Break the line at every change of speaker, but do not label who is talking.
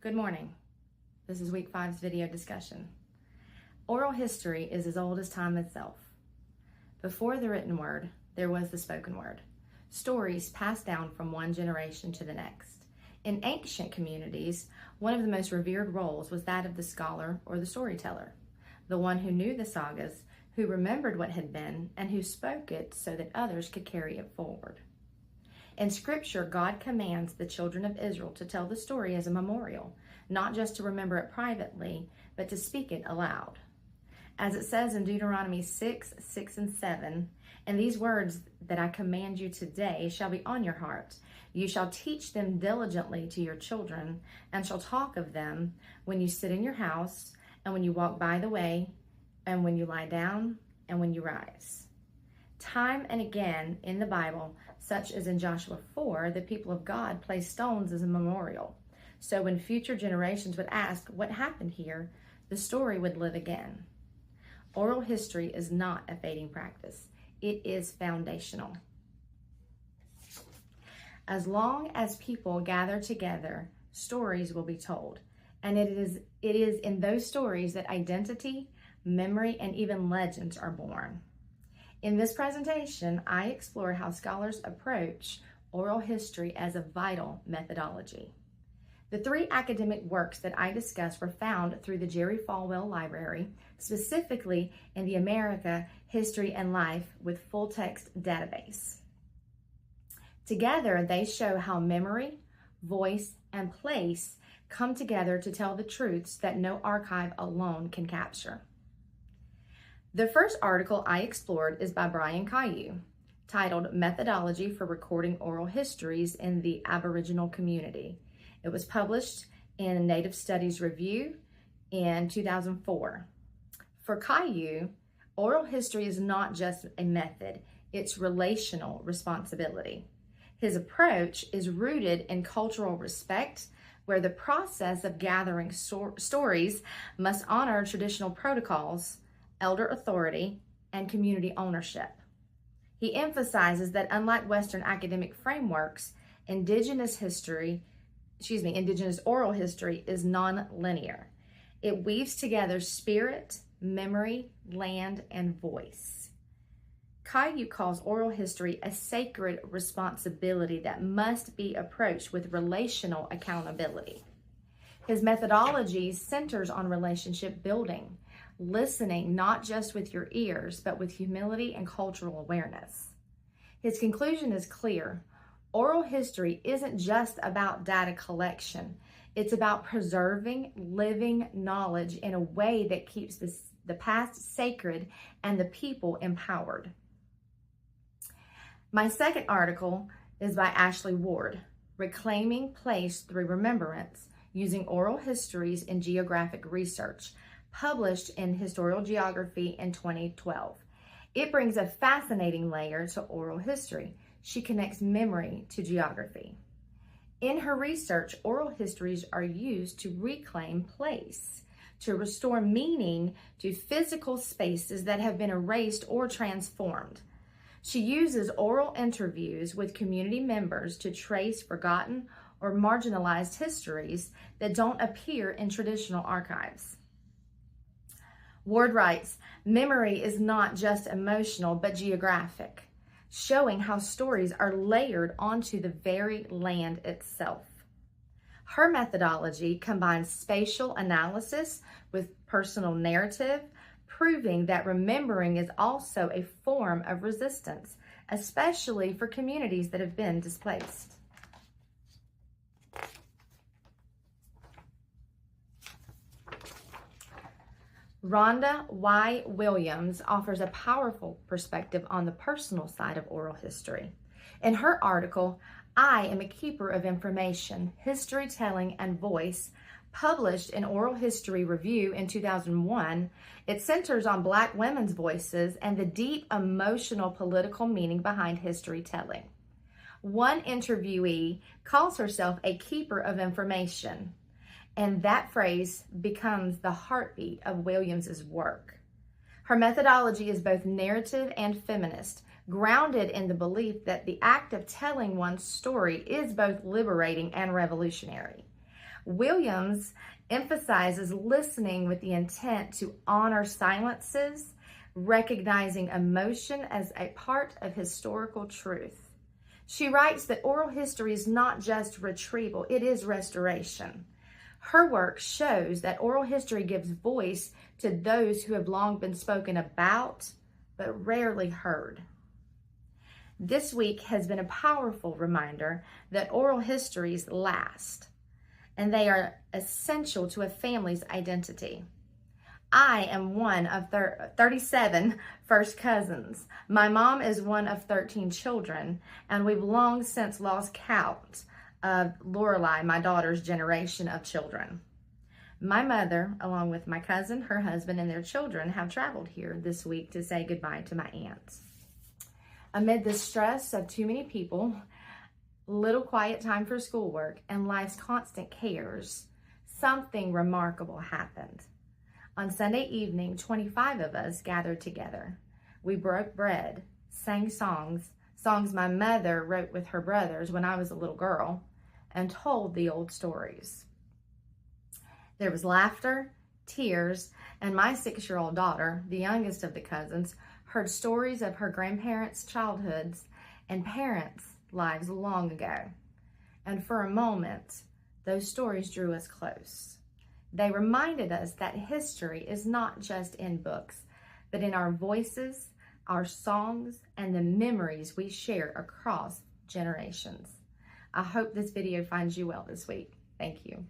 Good morning. This is week 5's video discussion. Oral history is as old as time itself. Before the written word, there was the spoken word. Stories passed down from one generation to the next. In ancient communities, one of the most revered roles was that of the scholar or the storyteller, the one who knew the sagas, who remembered what had been, and who spoke it so that others could carry it forward. In Scripture, God commands the children of Israel to tell the story as a memorial, not just to remember it privately, but to speak it aloud. As it says in Deuteronomy 6:6 and 7, "And these words that I command you today shall be on your heart. You shall teach them diligently to your children, and shall talk of them when you sit in your house, and when you walk by the way, and when you lie down, and when you rise." Time and again in the Bible, such as in Joshua 4, the people of God placed stones as a memorial. So when future generations would ask, what happened here, the story would live again. Oral history is not a fading practice. It is foundational. As long as people gather together, stories will be told. And it is in those stories that identity, memory, and even legends are born. In this presentation, I explore how scholars approach oral history as a vital methodology. The 3 academic works that I discuss were found through the Jerry Falwell Library, specifically in the America History and Life with Full Text database. Together, they show how memory, voice, and place come together to tell the truths that no archive alone can capture. The first article I explored is by Brian Caillou, titled Methodology for Recording Oral Histories in the Aboriginal Community. It was published in Native Studies Review in 2004. For Caillou, oral history is not just a method, it's relational responsibility. His approach is rooted in cultural respect, where the process of gathering stories must honor traditional protocols, elder authority, and community ownership. He emphasizes that unlike Western academic frameworks, Indigenous oral history is non-linear. It weaves together spirit, memory, land, and voice. Caillou calls oral history a sacred responsibility that must be approached with relational accountability. His methodology centers on relationship building, listening not just with your ears, but with humility and cultural awareness. His conclusion is clear. Oral history isn't just about data collection. It's about preserving living knowledge in a way that keeps the past sacred and the people empowered. My second article is by Ashley Ward, Reclaiming Place Through Remembrance, Using Oral Histories in Geographic Research, published in Historical Geography in 2012. It brings a fascinating layer to oral history. She connects memory to geography. In her research, oral histories are used to reclaim place, to restore meaning to physical spaces that have been erased or transformed. She uses oral interviews with community members to trace forgotten or marginalized histories that don't appear in traditional archives. Ward writes, memory is not just emotional, but geographic, showing how stories are layered onto the very land itself. Her methodology combines spatial analysis with personal narrative, proving that remembering is also a form of resistance, especially for communities that have been displaced. Rhonda Y. Williams offers a powerful perspective on the personal side of oral history. In her article, I Am a Keeper of Information, History Telling and Voice, published in Oral History Review in 2001, it centers on Black women's voices and the deep emotional political meaning behind history telling. One interviewee calls herself a keeper of information, and that phrase becomes the heartbeat of Williams's work. Her methodology is both narrative and feminist, grounded in the belief that the act of telling one's story is both liberating and revolutionary. Williams emphasizes listening with the intent to honor silences, recognizing emotion as a part of historical truth. She writes that oral history is not just retrieval, it is restoration. Her work shows that oral history gives voice to those who have long been spoken about, but rarely heard. This week has been a powerful reminder that oral histories last, and they are essential to a family's identity. I am one of 37 first cousins. My mom is one of 13 children, and we've long since lost count of Lorelei, my daughter's generation of children. My mother, along with my cousin, her husband, and their children, have traveled here this week to say goodbye to my aunts. Amid the stress of too many people, little quiet time for schoolwork, and life's constant cares, something remarkable happened. On Sunday evening, 25 of us gathered together. We broke bread, sang songs my mother wrote with her brothers when I was a little girl, and told the old stories. There was laughter, tears, and my 6-year-old daughter, the youngest of the cousins, heard stories of her grandparents' childhoods and parents' lives long ago. And for a moment, those stories drew us close. They reminded us that history is not just in books, but in our voices, our songs, and the memories we share across generations. I hope this video finds you well this week. Thank you.